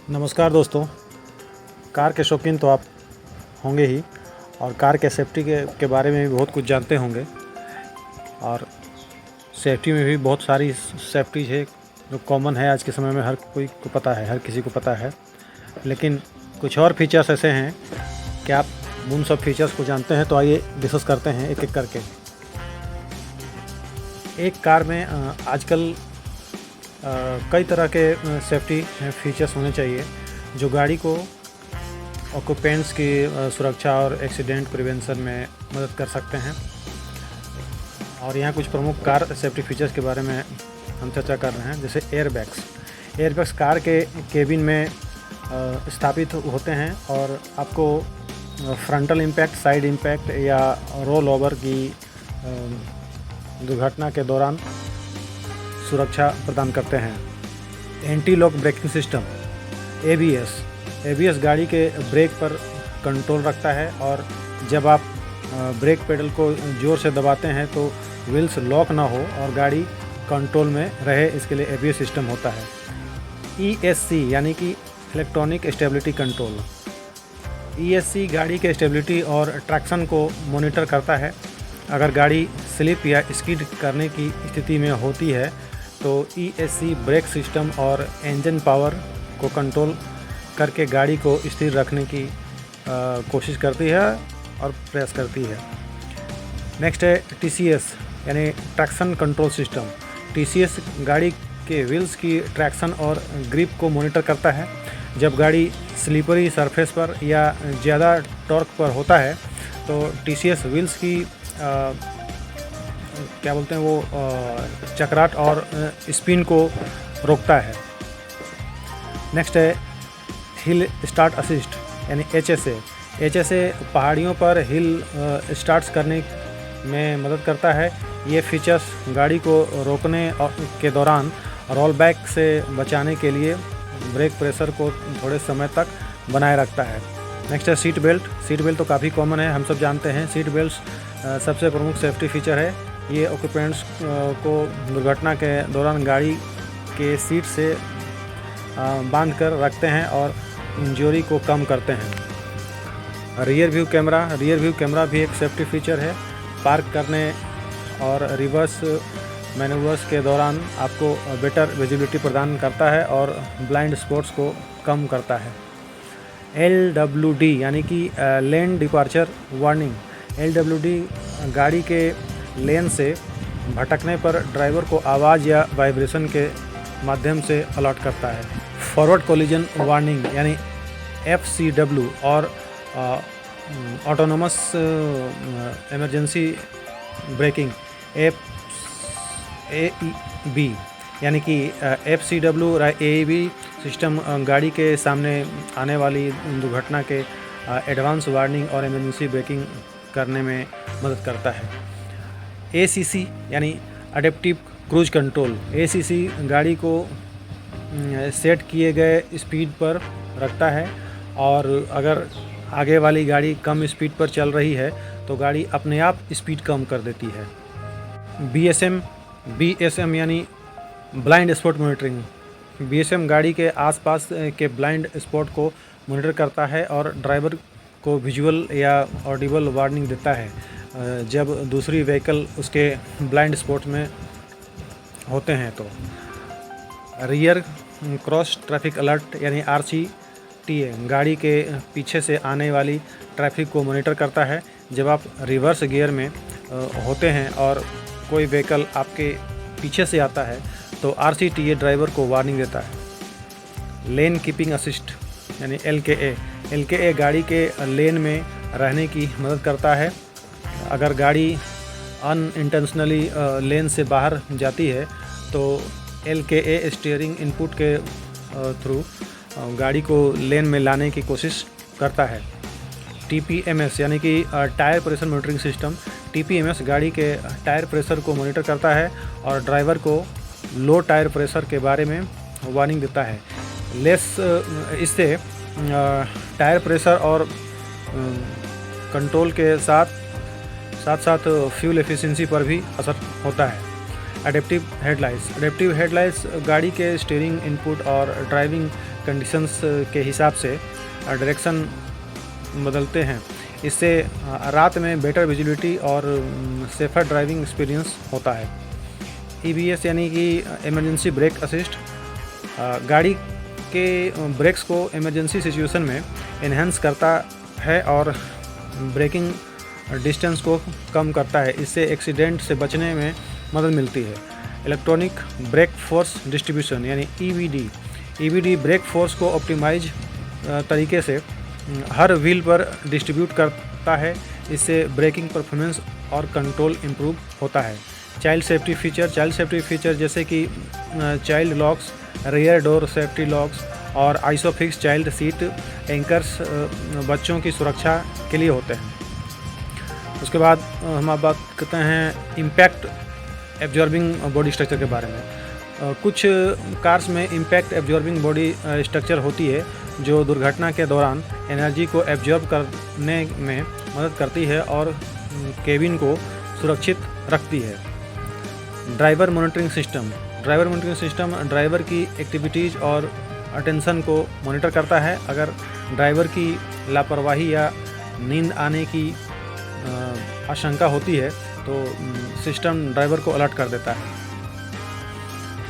नमस्कार दोस्तों। कार के शौकीन तो आप होंगे ही और कार के सेफ्टी के बारे में भी बहुत कुछ जानते होंगे। और सेफ्टी में भी बहुत सारी सेफ्टी है जो कॉमन है, आज के समय में हर कोई को पता है, हर किसी को पता है। लेकिन कुछ और फीचर्स ऐसे हैं कि आप उन सब फीचर्स को जानते हैं, तो आइए डिस्कस करते हैं एक एक करके। एक कार में आजकल कई तरह के सेफ्टी फीचर्स होने चाहिए जो गाड़ी को ऑक्यूपेंट्स की सुरक्षा और एक्सीडेंट प्रिवेंशन में मदद कर सकते हैं। और यहाँ कुछ प्रमुख कार सेफ्टी फीचर्स के बारे में हम चर्चा कर रहे हैं, जैसे एयरबैग्स कार के केबिन में स्थापित होते हैं और आपको फ्रंटल इम्पैक्ट, साइड इम्पैक्ट या रोल ओवर की दुर्घटना के दौरान सुरक्षा प्रदान करते हैं। Anti lock braking system ABS गाड़ी के ब्रेक पर कंट्रोल रखता है और जब आप ब्रेक पेडल को ज़ोर से दबाते हैं तो व्हील्स लॉक ना हो और गाड़ी कंट्रोल में रहे, इसके लिए एबीएस सिस्टम होता है। ईएससी यानी कि इलेक्ट्रॉनिक स्टेबिलिटी कंट्रोल। ईएससी गाड़ी के स्टेबिलिटी और ट्रैक्शन को मॉनिटर करता है। अगर गाड़ी स्लिप या स्किड करने की स्थिति में होती है तो ईएससी ब्रेक सिस्टम और इंजन पावर को कंट्रोल करके गाड़ी को स्थिर रखने की कोशिश करती है और प्रयास करती है। नेक्स्ट है टीसीएस यानी ट्रैक्शन कंट्रोल सिस्टम। टीसीएस गाड़ी के व्हील्स की ट्रैक्शन और ग्रिप को मॉनिटर करता है। जब गाड़ी स्लिपरी सरफेस पर या ज़्यादा टॉर्क पर होता है तो टीसीएस व्हील्स की चकराहट और स्पिन को रोकता है। नेक्स्ट है हिल स्टार्ट असिस्ट यानी एचएसए पहाड़ियों पर हिल स्टार्ट्स करने में मदद करता है। ये फीचर्स गाड़ी को रोकने के दौरान रोल बैक से बचाने के लिए ब्रेक प्रेशर को थोड़े समय तक बनाए रखता है। नेक्स्ट है सीट बेल्ट तो काफ़ी कॉमन है, हम सब जानते हैं। सीट बेल्ट सबसे प्रमुख सेफ्टी फीचर है। ये ऑक्यूपेंट्स को दुर्घटना के दौरान गाड़ी के सीट से बांध कर रखते हैं और इंजरी को कम करते हैं। रियर व्यू कैमरा भी एक सेफ्टी फीचर है। पार्क करने और रिवर्स मैनूवर्स के दौरान आपको बेटर विजिबिलिटी प्रदान करता है और ब्लाइंड स्पॉट्स को कम करता है। LWD यानी कि लेन डिपार्चर वार्निंग। LWD गाड़ी के लेन से भटकने पर ड्राइवर को आवाज़ या वाइब्रेशन के माध्यम से अलर्ट करता है। फॉरवर्ड कोलिजन वार्निंग यानी FCW और ऑटोनोमस इमरजेंसी ब्रेकिंग AEB यानी कि FCW और AEB सिस्टम गाड़ी के सामने आने वाली दुर्घटना के एडवांस वार्निंग और इमरजेंसी ब्रेकिंग करने में मदद करता है। ACC यानी अडेप्टिव क्रूज कंट्रोल। ACC गाड़ी को सेट किए गए स्पीड पर रखता है और अगर आगे वाली गाड़ी कम स्पीड पर चल रही है तो गाड़ी अपने आप स्पीड कम कर देती है। BSM यानी ब्लाइंड स्पॉट मॉनिटरिंग। BSM गाड़ी के आसपास के ब्लाइंड स्पॉट को मॉनिटर करता है और ड्राइवर को विजुअल या ऑडिबल वार्निंग देता है जब दूसरी व्हीकल उसके ब्लाइंड स्पॉट में होते हैं। तो रियर क्रॉस ट्रैफिक अलर्ट यानी RCTA गाड़ी के पीछे से आने वाली ट्रैफिक को मॉनिटर करता है। जब आप रिवर्स गियर में होते हैं और कोई व्हीकल आपके पीछे से आता है तो RCTA ड्राइवर को वार्निंग देता है। लेन कीपिंग असिस्ट यानी LKA गाड़ी के लेन में रहने की मदद करता है। अगर गाड़ी अनइंटेंशनली लेन से बाहर जाती है तो LKA स्टीयरिंग इनपुट के थ्रू गाड़ी को लेन में लाने की कोशिश करता है। TPMS यानी कि tyre pressure monitoring system. TPMS गाड़ी के टायर प्रेशर को मॉनिटर करता है और ड्राइवर को लो टायर प्रेशर के बारे में वार्निंग देता है। इससे टायर प्रेशर और कंट्रोल के साथ साथ फ्यूल एफिशिएंसी पर भी असर होता है। एडेप्टिव हेडलाइट्स गाड़ी के स्टीयरिंग इनपुट और ड्राइविंग कंडीशंस के हिसाब से डायरेक्शन बदलते हैं। इससे रात में बेटर विजिबिलिटी और सेफर ड्राइविंग एक्सपीरियंस होता है। EBS यानी कि इमरजेंसी ब्रेक असिस्ट गाड़ी के ब्रेक्स को इमरजेंसी सिचुएशन में इन्हेंस करता है और ब्रेकिंग डिस्टेंस को कम करता है। इससे एक्सीडेंट से बचने में मदद मिलती है। इलेक्ट्रॉनिक ब्रेक फोर्स डिस्ट्रीब्यूशन यानी EBD ब्रेक फोर्स को ऑप्टिमाइज तरीके से हर व्हील पर डिस्ट्रीब्यूट करता है। इससे ब्रेकिंग परफॉर्मेंस और कंट्रोल इम्प्रूव होता है। चाइल्ड सेफ्टी फीचर जैसे कि child locks, rear door safety locks और आइसोफिक्स चाइल्ड सीट एंकर्स बच्चों की सुरक्षा के लिए होते हैं। उसके बाद हम अब बात करते हैं इम्पैक्ट एब्जॉर्बिंग बॉडी स्ट्रक्चर के बारे में। कुछ कार्स में इम्पैक्ट एब्जॉर्बिंग बॉडी स्ट्रक्चर होती है जो दुर्घटना के दौरान एनर्जी को एब्जॉर्ब करने में मदद करती है और केबिन को सुरक्षित रखती है। ड्राइवर मॉनिटरिंग सिस्टम ड्राइवर की एक्टिविटीज़ और अटेंशन को मॉनिटर करता है। अगर ड्राइवर की लापरवाही या नींद आने की आशंका होती है तो सिस्टम ड्राइवर को अलर्ट कर देता है।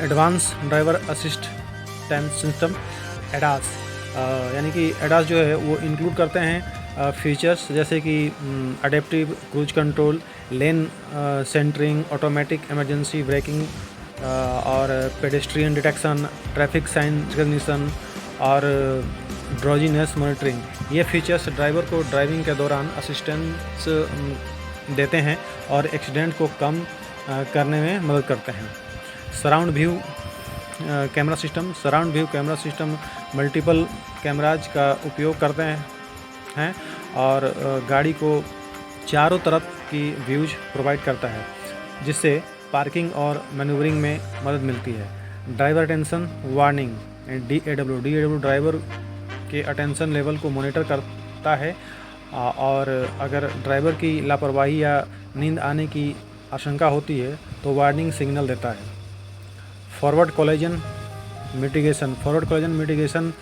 Advance driver assistance system ADAS यानी कि एडास जो है वो इंक्लूड करते हैं फीचर्स जैसे कि adaptive cruise control, lane centering, automatic emergency braking और pedestrian detection, traffic sign recognition और ड्रोजीनेस मॉनिटरिंग। ये फीचर्स ड्राइवर को ड्राइविंग के दौरान असिस्टेंस देते हैं और एक्सीडेंट को कम करने में मदद करते हैं। Surround view camera system multiple cameras का उपयोग करते हैं और गाड़ी को चारों तरफ की व्यूज प्रोवाइड करता है, जिससे पार्किंग और मैन्यूवरिंग में मदद मिलती है। Driver attention warning DAW driver के अटेंशन लेवल को मॉनिटर करता है और अगर ड्राइवर की लापरवाही या नींद आने की आशंका होती है तो वार्निंग सिग्नल देता है। फॉरवर्ड कोलिजन मिटिगेशन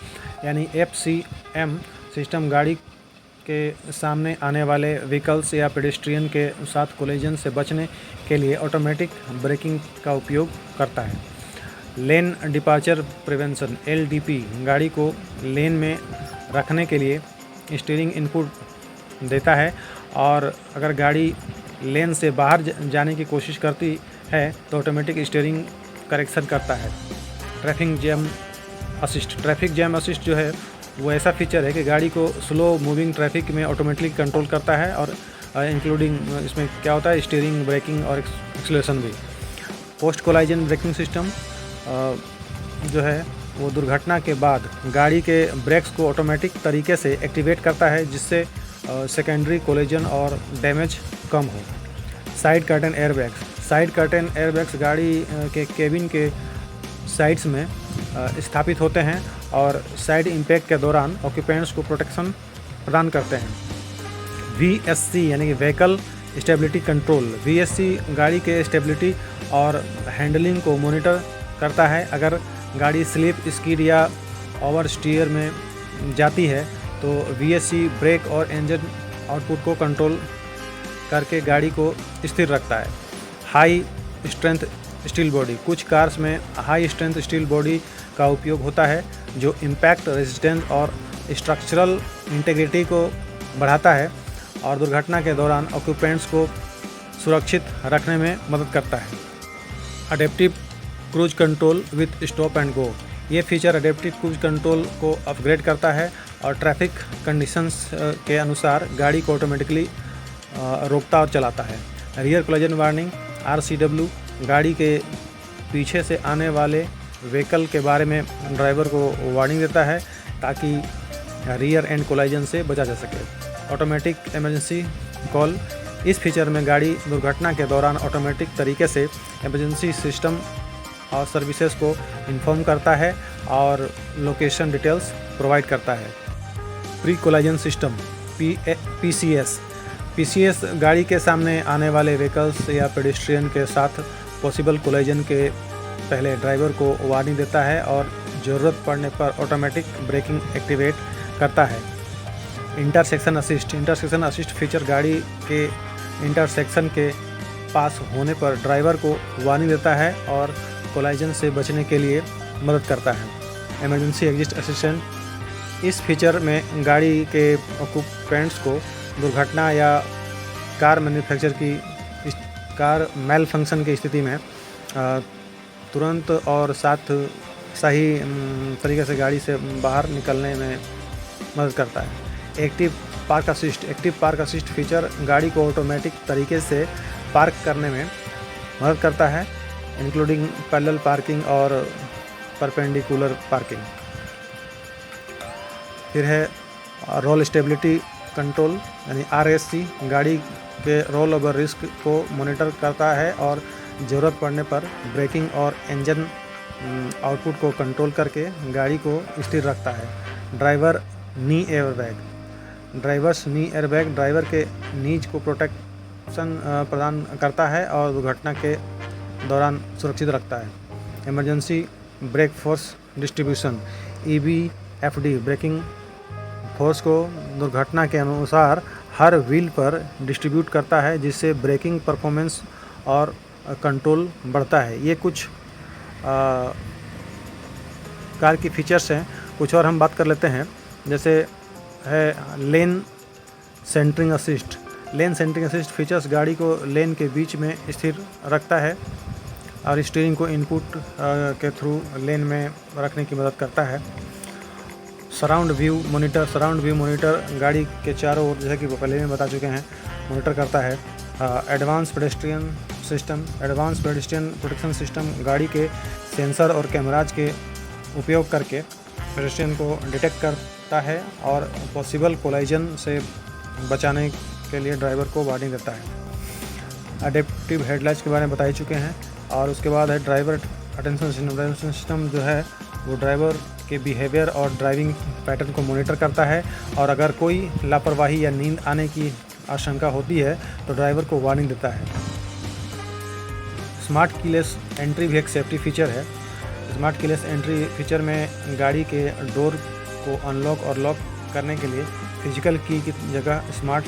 यानी FCM सिस्टम गाड़ी के सामने आने वाले व्हीकल्स या पेडेस्ट्रियन के साथ कोलिजन से बचने के लिए ऑटोमेटिक ब्रेकिंग का उपयोग करता है। लेन डिपार्चर प्रिवेंशन LDP गाड़ी को लेन में रखने के लिए स्टीयरिंग इनपुट देता है और अगर गाड़ी लेन से बाहर जाने की कोशिश करती है तो ऑटोमेटिक स्टीयरिंग करेक्शन करता है। ट्रैफिक जैम असिस्ट जो है वो ऐसा फीचर है कि गाड़ी को स्लो मूविंग ट्रैफिक में ऑटोमेटिकली कंट्रोल करता है और इंक्लूडिंग इसमें क्या होता है स्टीयरिंग, ब्रेकिंग और एक्सीलरेशन भी। पोस्ट कोलाइजन ब्रेकिंग सिस्टम जो है वो दुर्घटना के बाद गाड़ी के ब्रेक्स को ऑटोमेटिक तरीके से एक्टिवेट करता है, जिससे सेकेंडरी कोलिजन और डैमेज कम हो। साइड कर्टेन एयरबैग्स गाड़ी के केबिन के साइड्स में स्थापित होते हैं और साइड इम्पैक्ट के दौरान ऑक्यूपेंट्स को प्रोटेक्शन प्रदान करते हैं। VSC यानी कि व्हीकल स्टेबिलिटी कंट्रोल VSC गाड़ी के स्टेबिलिटी और हैंडलिंग को मॉनिटर करता है। अगर गाड़ी स्लिप, स्किड या ओवर स्टीयर में जाती है तो VSC ब्रेक और इंजन आउटपुट को कंट्रोल करके गाड़ी को स्थिर रखता है। हाई स्ट्रेंथ स्टील बॉडी कुछ कार्स में हाई स्ट्रेंथ स्टील बॉडी का उपयोग होता है जो इम्पैक्ट रेजिस्टेंस और स्ट्रक्चरल इंटीग्रिटी को बढ़ाता है और दुर्घटना के दौरान ऑक्यूपेंट्स को सुरक्षित रखने में मदद करता है। Adaptive cruise control with stop and go ये फीचर अडेप्टिव क्रूज कंट्रोल को अपग्रेड करता है और ट्रैफिक कंडीशंस के अनुसार गाड़ी को ऑटोमेटिकली रोकता और चलाता है। रियर कोलिजन वार्निंग RCW गाड़ी के पीछे से आने वाले व्हीकल के बारे में ड्राइवर को वार्निंग देता है ताकि रियर एंड कोलिजन से बचा जा सके। ऑटोमेटिक इमरजेंसी कॉल इस फीचर में गाड़ी दुर्घटना के दौरान ऑटोमेटिक तरीके से इमरजेंसी सिस्टम और सर्विसेज को इन्फॉर्म करता है और लोकेशन डिटेल्स प्रोवाइड करता है। प्री कोलिजन सिस्टम PCS गाड़ी के सामने आने वाले व्हीकल्स या पेडेस्ट्रियन के साथ पॉसिबल कोलिजन के पहले ड्राइवर को वार्निंग देता है और ज़रूरत पड़ने पर ऑटोमेटिक ब्रेकिंग एक्टिवेट करता है। इंटरसेक्शन असिस्ट फीचर गाड़ी के इंटरसेक्शन के पास होने पर ड्राइवर को वार्निंग देता है और कोलिजन से बचने के लिए मदद करता है। इमरजेंसी एग्जिट असिस्टेंट, इस फीचर में गाड़ी के ऑक्यूपेंट्स को दुर्घटना या कार मेल फंक्शन की स्थिति में तुरंत और सही तरीके से गाड़ी से बाहर निकलने में मदद करता है। एक्टिव पार्क असिस्ट फीचर गाड़ी को ऑटोमेटिक तरीके से पार्क करने में मदद करता है, इंक्लूडिंग पैरेलल पार्किंग और परपेंडिकुलर पार्किंग। फिर है रोल स्टेबिलिटी कंट्रोल यानी RSC, गाड़ी के रोल ओवर रिस्क को मॉनिटर करता है और ज़रूरत पड़ने पर ब्रेकिंग और इंजन आउटपुट को कंट्रोल करके गाड़ी को स्थिर रखता है। ड्राइवर्स नी एयरबैग ड्राइवर के नीज को प्रोटेक्शन प्रदान करता है और दुर्घटना के दौरान सुरक्षित रखता है। Emergency brake force distribution EBFD braking force को दुर्घटना के अनुसार हर व्हील पर डिस्ट्रीब्यूट करता है, जिससे ब्रेकिंग परफॉर्मेंस और कंट्रोल बढ़ता है। ये कुछ कार की फीचर्स हैं। कुछ और हम बात कर लेते हैं, जैसे है लेन सेंटरिंग असिस्ट फीचर्स गाड़ी को लेन के बीच में स्थिर रखता है और स्टीयरिंग को इनपुट के थ्रू लेन में रखने की मदद करता है। सराउंड व्यू मॉनिटर गाड़ी के चारों ओर, जैसे कि पहले में बता चुके हैं, मॉनिटर करता है। एडवांस पेडेस्ट्रियन प्रोटेक्शन सिस्टम गाड़ी के सेंसर और कैमराज के उपयोग करके पेडेस्ट्रियन को डिटेक्ट करता है और पॉसिबल कोलिजन से बचाने के लिए ड्राइवर को वार्निंग देता है। अडेप्टिव हेडलाइट्स के बारे में बता ही चुके हैं। और उसके बाद है ड्राइवर अटेंशन सिस्टम जो है वो ड्राइवर के बिहेवियर और ड्राइविंग पैटर्न को मॉनिटर करता है और अगर कोई लापरवाही या नींद आने की आशंका होती है तो ड्राइवर को वार्निंग देता है। स्मार्ट कीलेस एंट्री भी एक सेफ्टी फीचर है। स्मार्ट कीलेस एंट्री फीचर में गाड़ी के डोर को अनलॉक और लॉक करने के लिए फिजिकल की जगह स्मार्ट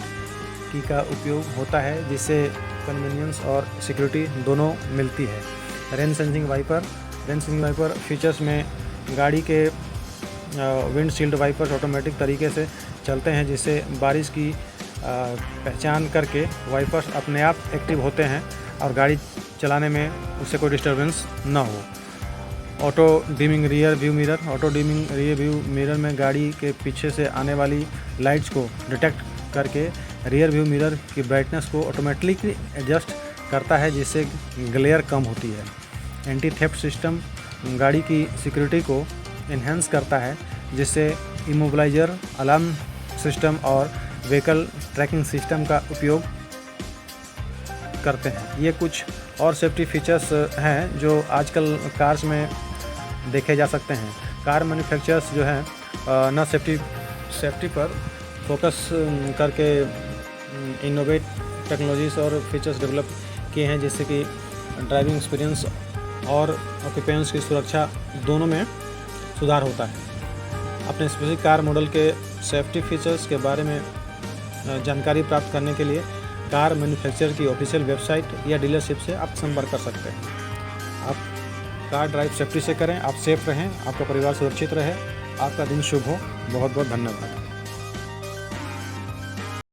की का उपयोग होता है, जिससे कन्वीनियंस और सिक्योरिटी दोनों मिलती है। रेन सेंसिंग वाइपर फीचर्स में गाड़ी के विंडशील्ड वाइपर्स ऑटोमेटिक तरीके से चलते हैं, जिससे बारिश की पहचान करके वाइपर्स अपने आप एक्टिव होते हैं और गाड़ी चलाने में उससे कोई डिस्टर्बेंस ना हो। Auto dimming rear view mirror में गाड़ी के पीछे से आने वाली लाइट्स को डिटेक्ट करके रियर व्यू मिरर की ब्राइटनेस को ऑटोमेटिकली एडजस्ट करता है, जिससे ग्लेयर कम होती है। एंटी थेफ्ट सिस्टम गाड़ी की सिक्योरिटी को इन्हेंस करता है, जिससे इमोबिलाइजर, अलार्म सिस्टम और व्हीकल ट्रैकिंग सिस्टम का उपयोग करते हैं। ये कुछ और सेफ्टी फीचर्स हैं जो आजकल कार्स में देखे जा सकते हैं। कार मैन्युफैक्चरर्स जो हैं ना सेफ्टी पर फोकस करके इनोवेट टेक्नोलॉजीज़ और फीचर्स डेवलप किए हैं, जिससे कि ड्राइविंग एक्सपीरियंस और ऑक्यूपेंट्स की सुरक्षा दोनों में सुधार होता है। अपने स्पेसिफिक कार मॉडल के सेफ्टी फीचर्स के बारे में जानकारी प्राप्त करने के लिए कार मैन्युफैक्चरर की ऑफिशियल वेबसाइट या डीलरशिप से आप संपर्क कर सकते हैं। आप कार ड्राइव सेफ्टी से करें, आप सेफ रहें, आपका परिवार सुरक्षित रहे, आपका दिन शुभ हो। बहुत बहुत धन्यवाद।